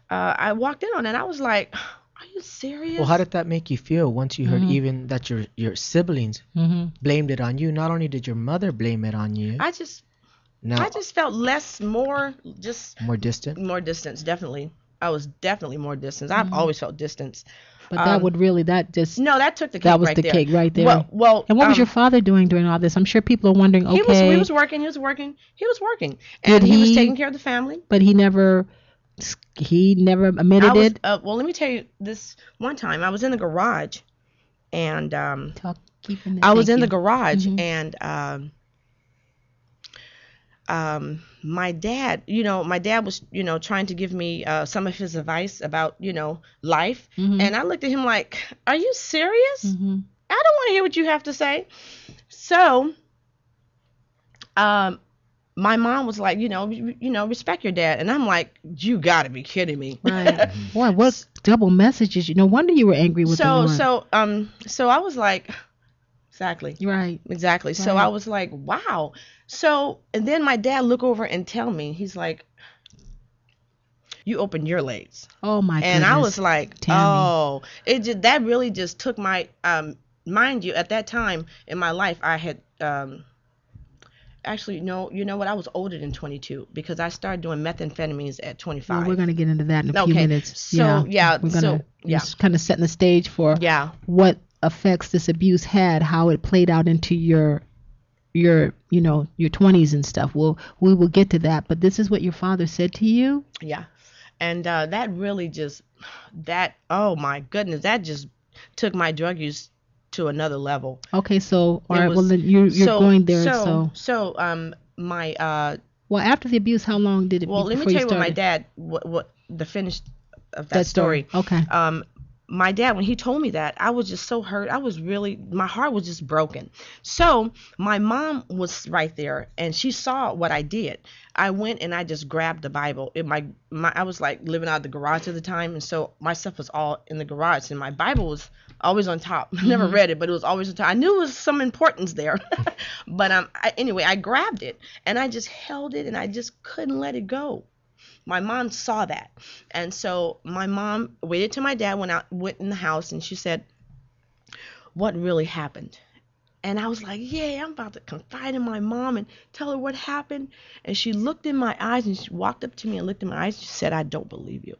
walked in on it and I was like, are you serious? Well, how did that make you feel once you heard even that your siblings blamed it on you? Not only did your mother blame it on you. Now, I just felt less, more, just more distant. more distance. Definitely, I was definitely more distance. I've always felt distance. But that would really, that just, No, that took the cake that was right the there. cake right there. Well, And what was your father doing during all this? I'm sure people are wondering, he okay, was working. He was working. He was working, Did and he was he- taking care of the family. but he never admitted I was it. well. Let me tell you this. One time, I was in the garage, and I was in the garage, Mhm. and my dad, my dad was, trying to give me some of his advice about, life. Mhm. And I looked at him like, are you serious? Mhm. I don't want to hear what you have to say. So, my mom was like, respect your dad. And I'm like, you got to be kidding me. Right. Boy, what double messages. No wonder you were angry with the Lord. So I was like, exactly. Right. So I was like, wow. So, and then my dad look over and tell me, he's like, you open your legs. Oh my goodness. And I was like, Tammy. oh, that really just took my, mind you, at that time in my life, I had, actually, no, you know what? I was older than 22 because I started doing methamphetamines at 25. Well, we're going to get into that in a few Okay. minutes. So, yeah, We're going so, to yeah. just kind of setting the stage for Yeah. what effects this abuse had, how it played out into your 20s and stuff. We will get to that, but this is what your father said to you. Yeah. And that really just, oh my goodness, that just took my drug use to another level. Okay, so all It right, was- well then you're so, going there. My Well, after the abuse, how long did it? well, let me before tell you what my started? dad, what the finish of that story. Okay. My dad, when he told me that, I was just so hurt. My heart was just broken. So my mom was right there, and she saw what I did. I went and I just grabbed the Bible. I was like living out of the garage at the time, and so my stuff was all in the garage, and my Bible was always on top. I never read it, but it was always on top. I knew it was some importance there, but anyway, I grabbed it and I just held it, and I just couldn't let it go. My mom saw that, and so my mom waited till my dad went in the house, and she said, what really happened? And I was like, yeah, I'm about to confide in my mom and tell her what happened. And she looked in my eyes, and she walked up to me and looked in my eyes, and she said, I don't believe you.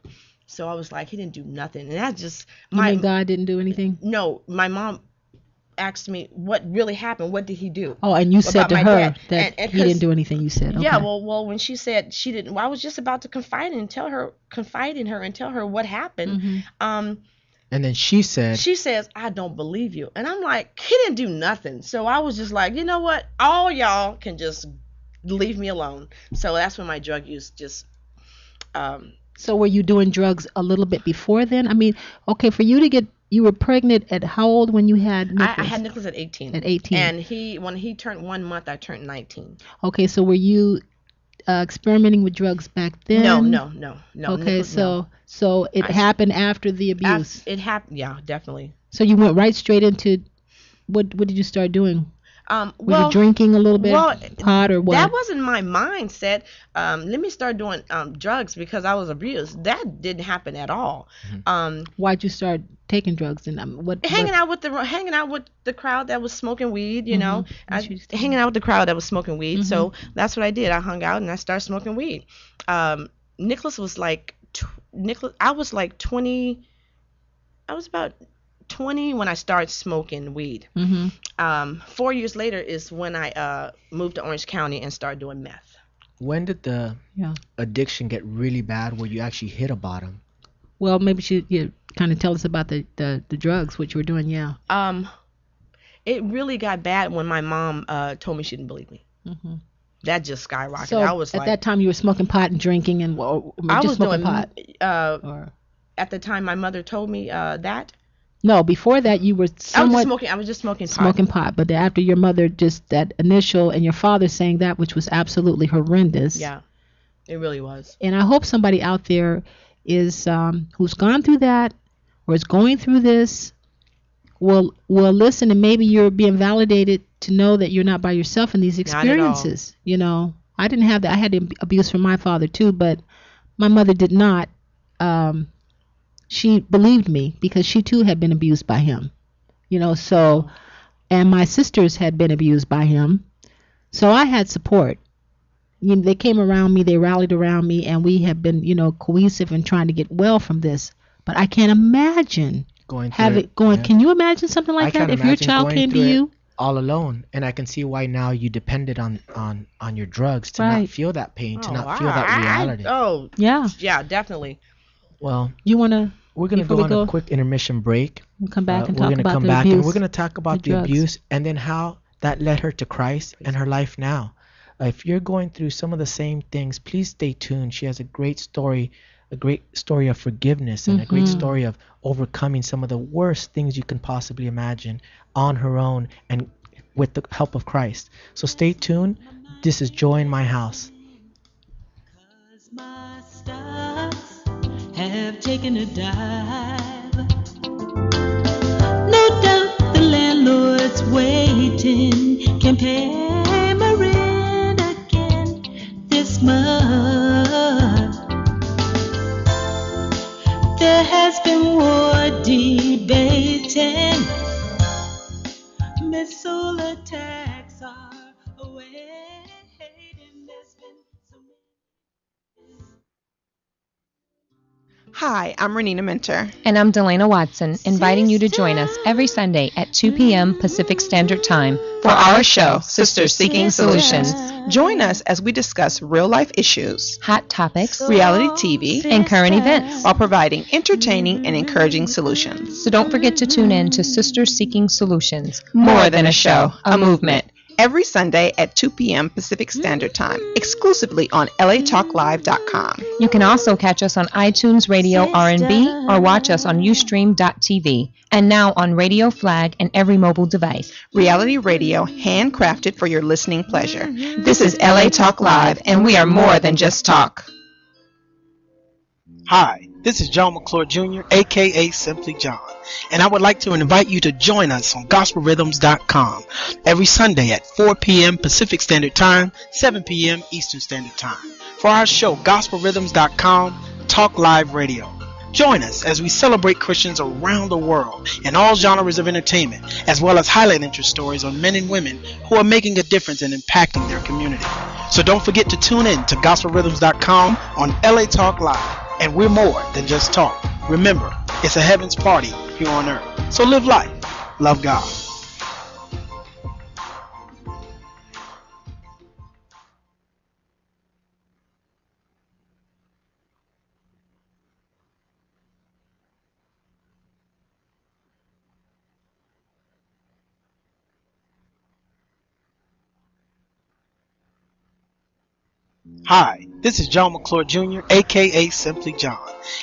So I was like, he didn't do nothing. And that just, You mean God didn't do anything? no, my mom asked me what really happened. What did he do? Oh, and you said About to my her dad. that And he didn't do anything. You said, okay. Yeah, well, when she said she didn't, well, I was just about to confide in her and tell her what happened. Mhm. And then she said, She says, I don't believe you. And I'm like, he didn't do nothing. So I was just like, you know what? All y'all can just leave me alone. So that's when my drug use just, So were you doing drugs a little bit before then? I mean, okay, for you to get, you were pregnant at how old when you had Nicholas? I had Nicholas at 18. At 18. And when he turned 1 month, I turned 19. Okay, so were you experimenting with drugs back then? No. Okay, Nicholas, no. so it happened after the abuse. It happened, yeah, definitely. So you went right straight into, what did you start doing? Were you drinking a little bit, pot or what? That wasn't my mindset. Let me start doing drugs because I was abused. That didn't happen at all. Why'd you start taking drugs? And Hanging out with the crowd that was smoking weed, you know. Hanging out with the crowd that was smoking weed. So that's what I did. I hung out and I started smoking weed. Nicholas was like, I was like 20. I was about 20 when I started smoking weed. 4 years later is when I moved to Orange County and started doing meth. when did the addiction get really bad where you actually hit a bottom? Well, maybe you kind of tell us about the drugs, what you were doing, yeah. It really got bad when my mom told me she didn't believe me. That just skyrocketed. So I was at like, that time you were smoking pot and drinking and I just was smoking doing pot? Or, at the time my mother told me that. no, before that you were somewhat I was just smoking pot. smoking pot, but after your mother just that initial and your father saying that, which was absolutely horrendous. Yeah, it really was. And I hope somebody out there is who's gone through that or is going through this will listen, and maybe you're being validated to know that you're not by yourself in these experiences. You know, I didn't have that. I had abuse from my father too, but my mother did not. She believed me because she too had been abused by him. You know, so, and my sisters had been abused by him. So I had support. they came around me, they rallied around me, and we have been, cohesive in trying to get well from this. But I can't imagine Going through it. going. Yeah. Can you imagine something I like that can't if your imagine child going came to through it you? all alone, and I can see why now you depended on your drugs to not Right. feel that pain, to Oh, not feel that reality. Yeah. yeah, definitely. Well, You wanna we're gonna before go we on a go, quick intermission break. we'll come back and We're talk gonna about come the back and we're abuse, gonna talk the about the drugs. abuse and then how that led her to Christ and her life now. If you're going through some of the same things, please stay tuned. She has a great story of forgiveness and a great Mhm. story of overcoming some of the worst things you can possibly imagine on her own and with the help of Christ. So stay tuned. This is Joy in My House. 'Cause my stocks have taken a dive. No doubt the landlord's waiting. Can pay my rent again this month. There has been war debating. Missile attacks are awaiting. There's been so many. Hi, I'm Renina Minter. And I'm Delana Watson, inviting you to join us every Sunday at 2 p.m. Pacific Standard Time For our show, Sisters Seeking Solutions. Join us as we discuss real-life issues, hot topics, reality TV, and current events. while providing entertaining and encouraging solutions. So don't forget to tune in to Sisters Seeking Solutions. More than a show, a movement. Every Sunday at 2 p.m. Pacific Standard Time, exclusively on latalklive.com. You can also catch us on iTunes Radio R&B or watch us on Ustream.tv and now on Radio Flag and every mobile device. Reality radio handcrafted for your listening pleasure. This is LA Talk Live, and we are more than just talk. Hi, this is John McClure Jr., aka Simply John, and I would like to invite you to join us on gospelrhythms.com every Sunday at 4 p.m. Pacific Standard Time, 7 p.m. Eastern Standard Time for our show gospelrhythms.com Talk Live Radio. Join us as we celebrate Christians around the world in all genres of entertainment, as well as highlight interest stories on men and women who are making a difference and impacting their community. So don't forget to tune in to gospelrhythms.com on LA Talk Live. And we're more than just talk. Remember, it's a heaven's party here on earth. So live life, love God. Hi, this is John McClure Jr., aka Simply John,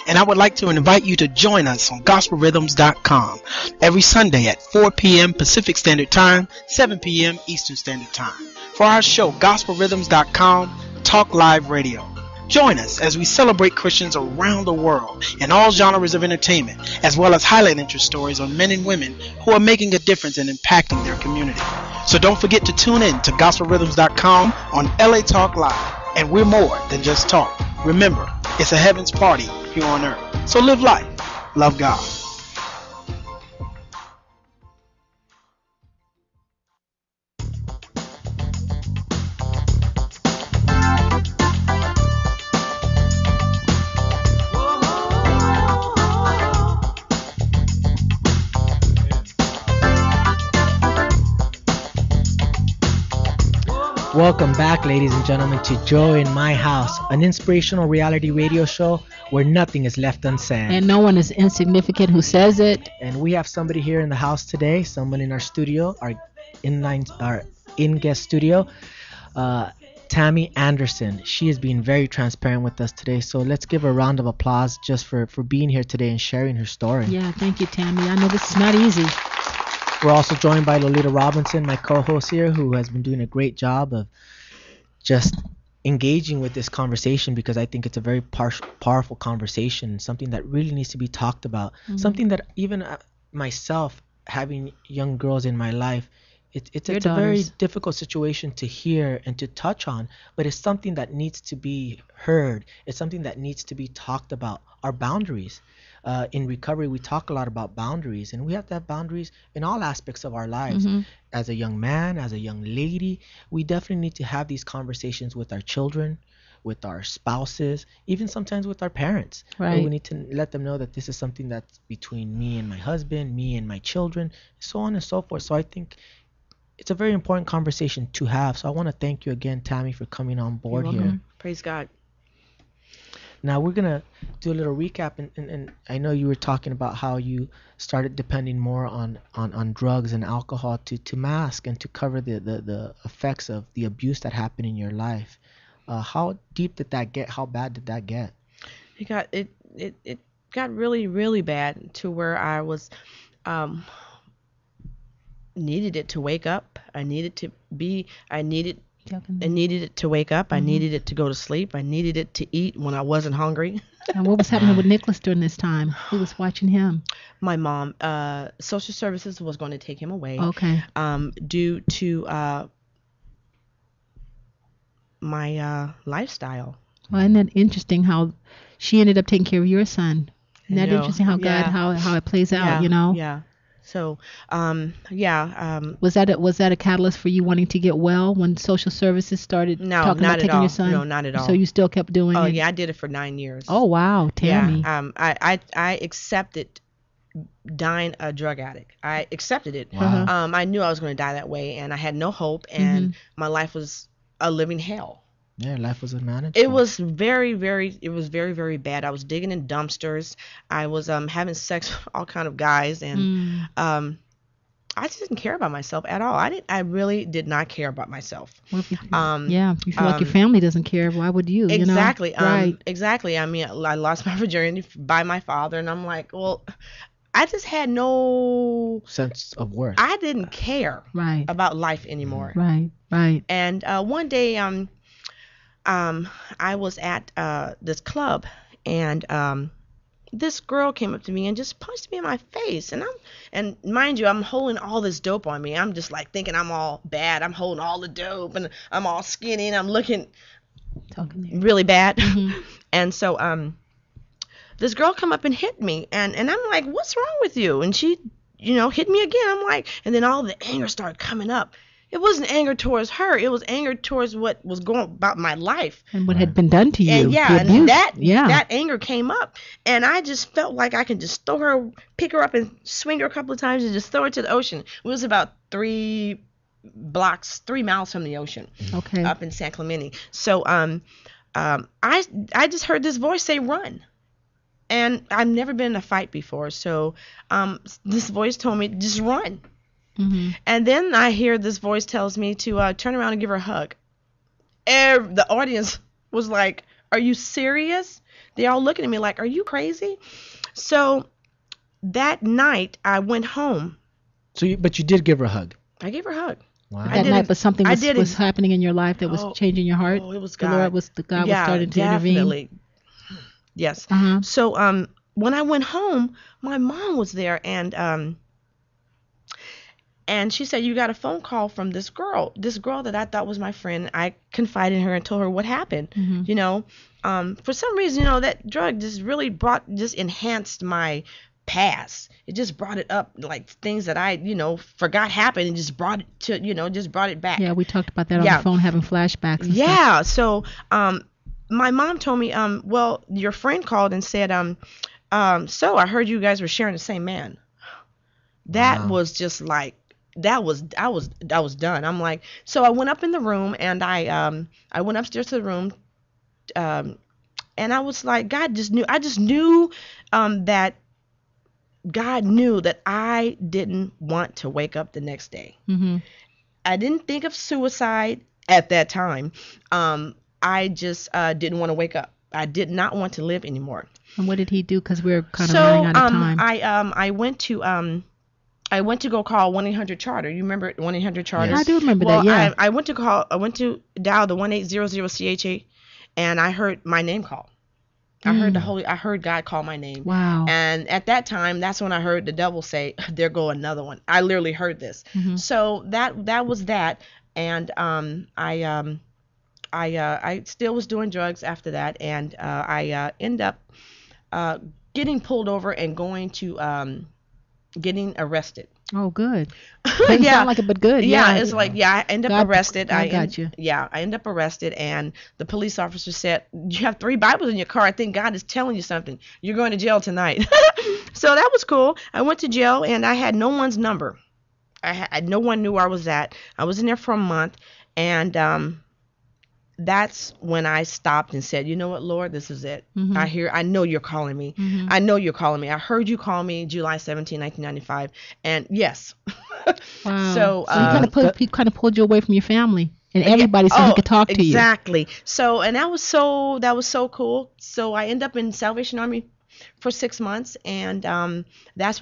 and I would like to invite you to join us on gospelrhythms.com every Sunday at 4 p.m. Pacific Standard Time, 7 p.m. Eastern Standard Time for our show gospelrhythms.com Talk Live Radio. Join us as we celebrate Christians around the world in all genres of entertainment, as well as highlight interest stories on men and women who are making a difference and impacting their community. So don't forget to tune in to gospelrhythms.com on LA Talk Live. And we're more than just talk. Remember, it's a heaven's party here on earth. So live life, love God. Welcome back, ladies and gentlemen, to Joy in My House, an inspirational reality radio show where nothing is left unsaid. And no one is insignificant who says it. And we have somebody here in the house today, someone in our studio, our in-guest studio, Tammy Anderson. She is being very transparent with us today, so let's give her a round of applause just for being here today and sharing her story. Yeah, thank you, Tammy. I know this is not easy. We're also joined by Lolita Robinson, my co-host here, who has been doing a great job of just engaging with this conversation, because I think it's a very powerful conversation, something that really needs to be talked about, something that even myself, having young girls in my life, it's a very difficult situation to hear and to touch on, but it's something that needs to be heard. It's something that needs to be talked about, our boundaries. In recovery, we talk a lot about boundaries, and we have to have boundaries in all aspects of our lives. As a young man, as a young lady, we definitely need to have these conversations with our children, with our spouses, even sometimes with our parents. Right. We need to let them know that this is something that's between me and my husband, me and my children, so on and so forth. So I think it's a very important conversation to have. So I want to thank you again, Tammy, for coming on board here. Praise God. Now we're gonna do a little recap, and I know you were talking about how you started depending more on drugs and alcohol to mask and to cover the effects of the abuse that happened in your life. How deep did that get? How bad did that get? It got really, really bad to where I was needed it to wake up. I needed it to wake up. I needed it to go to sleep. I needed it to eat when I wasn't hungry. And what was happening with Nicholas during this time? Who was watching him? My mom. Social services was going to take him away. Okay. Due to my lifestyle. Well, isn't that interesting how she ended up taking care of your son? Isn't that No, interesting how yeah. God, how it plays out, you know? Yeah. So, Was that a catalyst for you wanting to get well when social services started no, talking not about at taking all. your son? No, not at all. So you still kept doing Oh it? yeah, I did it for 9 years. Oh wow, Tammy. Yeah. I accepted dying a drug addict. I accepted it. Wow. I knew I was going to die that way, and I had no hope, and my life was a living hell. Yeah, life was unmanageable. It was very, very bad. I was digging in dumpsters. I was having sex with all kind of guys, and I just didn't care about myself at all. I really did not care about myself. Well, if you feel like your family doesn't care, why would you? Exactly. You know? Right. Exactly. I mean, I lost my virginity by my father, and I'm like, well, I just had no sense of worth. I didn't care Right. about life anymore. Right. Right. And one day, I was at this club, and this girl came up to me and just punched me in my face. And mind you, I'm holding all this dope on me. I'm just like thinking I'm all bad. I'm holding all the dope, and I'm all skinny, and I'm looking really bad. And so this girl come up and hit me, and I'm like, what's wrong with you? And she, hit me again. I'm like, and then all the anger started coming up. It wasn't anger towards her. It was anger towards what was going about my life. And what had been done to you. And the abuse. that anger came up. And I just felt like I could just pick her up and swing her a couple of times and just throw her to the ocean. It was about 3 miles from the ocean. Okay. Up in San Clemente. So I just heard this voice say, run. And I've never been in a fight before. So this voice told me, just run. And then I hear this voice tells me to turn around and give her a hug. The audience was like, are you serious? They all looking at me like, are you crazy? So that night I went home. But you did give her a hug. I gave her a hug. Wow. That night, but something was happening in your life that was changing your heart. Oh, it was God. The Lord was starting to intervene. Yes. So when I went home, my mom was there, and she said, you got a phone call from this girl that I thought was my friend. I confided in her and told her what happened. For some reason, that drug just really enhanced my past. It just brought it up, like things that I, forgot happened, and just brought it to, just brought it back. Yeah, we talked about that on the phone, having flashbacks. And stuff. So my mom told me, well, your friend called and said, so I heard you guys were sharing the same man. That was just like, I was done. I'm like, so I went up in the room, and I went upstairs to the room, and I was like, I just knew that God knew that I didn't want to wake up the next day. I didn't think of suicide at that time. I just didn't want to wake up. I did not want to live anymore. And what did he do? Because we're kind of running out of time. I went to go call 1-800-CHARTER. You remember 1-800-CHARTER? Yes. I do remember that, yeah. I went to dial the 1-800-CHA, and I heard my name call. I heard God call my name. Wow. And at that time, that's when I heard the devil say, there go another one. I literally heard this. So that was that. And I still was doing drugs after that, and I ended up getting pulled over and going to getting arrested. Oh, good. Doesn't Yeah. sound like it, but good. Yeah, it's like, yeah, I end up God- arrested. God got you. Yeah, I end up arrested, and the police officer said, "You have 3 Bibles in your car. I think God is telling you something. You're going to jail tonight." So that was cool. I went to jail, and I had no one's number. No one knew where I was at. I was in there for a month, and that's when I stopped and said, "You know what, Lord, this is it. I know you're calling me. I know you're calling me. I heard you call me July 17, 1995, and yes." Wow. So, he kind of pulled you away from your family and everybody, so he could talk to you. Exactly. So, and that was so cool. So I ended up in Salvation Army for 6 months, and that's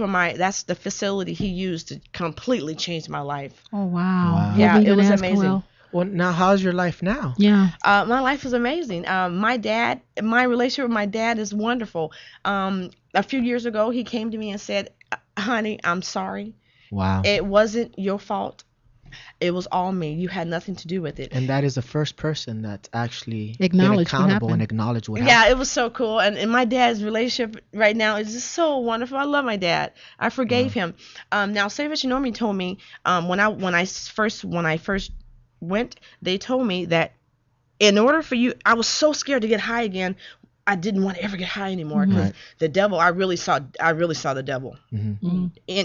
the facility he used to completely change my life. Oh, wow. Yeah, Maybe it was ask, amazing. well, Well, now how's your life now? yeah. My life is amazing. My relationship with my dad is wonderful. A few years ago, he came to me and said, "Honey, I'm sorry. Wow. It wasn't your fault. It was all me. You had nothing to do with it." And that is the first person that's actually Acknowledged been what accountable and happened. acknowledged what Yeah, happened. it was so cool. And my dad's relationship right now is just so wonderful. I love my dad. I forgave him. Now, Salvation Army told me when I first went, they told me that in order for you, I was so scared to get high again. I didn't want to ever get high anymore because Right. the devil. I really saw the devil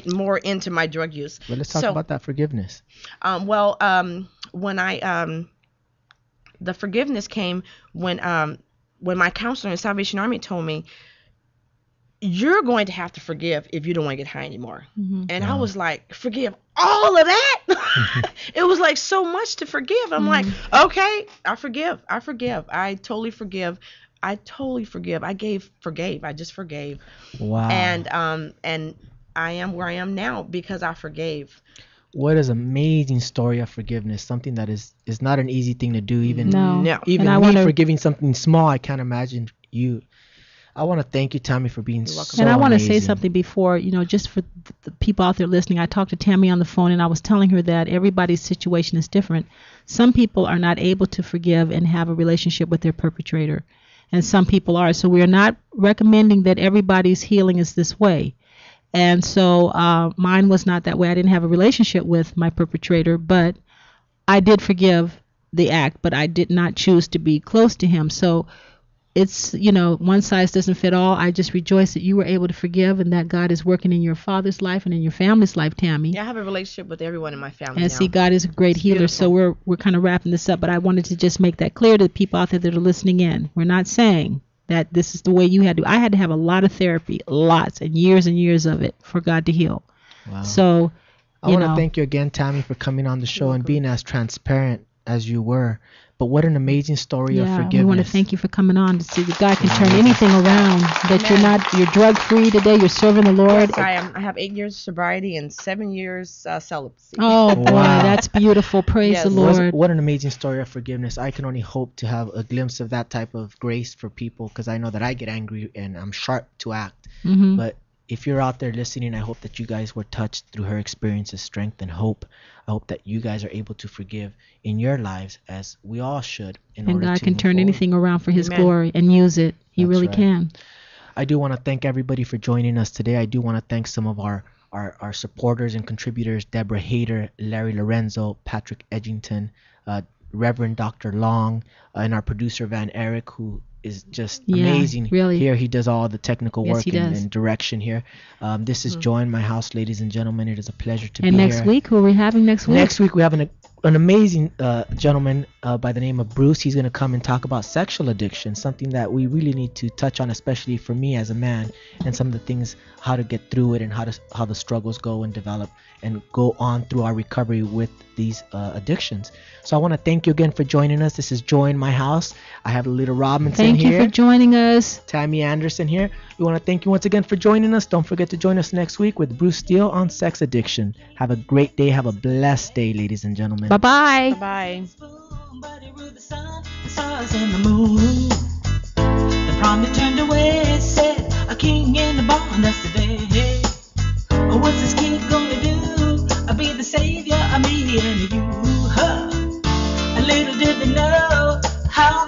more into my drug use. But let's talk So, about that forgiveness. When the forgiveness came when my counselor in Salvation Army told me, "You're going to have to forgive if you don't want to get high anymore." And I was like, "Forgive all of that?" It was like so much to forgive. I'm like, "Okay, I forgive. I totally forgive. I forgave. I just forgave." Wow. And I am where I am now because I forgave. What is amazing story of forgiveness. Something that is not an easy thing to do. Even No. even And I me wanna- forgiving something small, I can't imagine you. I want to thank you, Tammy, for being so And I want to say amazing. something before, just for the people out there listening. I talked to Tammy on the phone, and I was telling her that everybody's situation is different. Some people are not able to forgive and have a relationship with their perpetrator, and some people are. So we are not recommending that everybody's healing is this way. And so mine was not that way. I didn't have a relationship with my perpetrator, but I did forgive the act, but I did not choose to be close to him. So it's, one size doesn't fit all. I just rejoice that you were able to forgive and that God is working in your father's life and in your family's life, Tammy. Yeah, I have a relationship with everyone in my family And now. see, God is a great healer. So we're kind of wrapping this up, but I wanted to just make that clear to the people out there that are listening in. We're not saying that this is the way you had to. I had to have a lot of therapy, lots, and years of it for God to heal. Wow. So, I want to thank you again, Tammy, for coming on the show and being as transparent as you were. But what an amazing story of forgiveness. We want to thank you for coming on to see that God can turn anything around. That you're drug free today. You're serving the Lord. Yes, I am. I have 8 years of sobriety and 7 years celibacy. Oh boy, that's beautiful. Praise Yes. the Lord. What an amazing story of forgiveness. I can only hope to have a glimpse of that type of grace for people, because I know that I get angry and I'm sharp to act. But if you're out there listening, I hope that you guys were touched through her experiences, strength, and hope. I hope that you guys are able to forgive in your lives, as we all should. And God can move turn forward. anything around for His Amen. glory and use it. He That's really right. can. I do want to thank everybody for joining us today. I do want to thank some of our supporters and contributors: Deborah Hayter, Larry Lorenzo, Patrick Edgington, Reverend Dr. Long, and our producer Van Eric, who is just amazing. Really. Here he does all the technical Yes, work he does. and direction here. This is Join My House, ladies and gentlemen. It is a pleasure to And be next here. week, who are we having next week? Next week we have an amazing gentleman by the name of Bruce. He's going to come and talk about sexual addiction, something that we really need to touch on, especially for me as a man, and some of the things, how to get through it and how the struggles go and develop and go on through our recovery with these addictions. So I want to thank you again for joining us. This is Join My House. I have Lita Robinson Thank here. you for joining us. Tammy Anderson here. We want to thank you once again for joining us. Don't forget to join us next week with Bruce Steele on sex addiction. Have a great day. Have a blessed day, ladies and gentlemen. Bye-bye. Bye. Buddy with the sun, the stars and the moon. The prom that turned away said, a king in the barn, that's the day. Oh, what's this kid gonna do? I'll be the savior of me and you. Huh. And little did they know how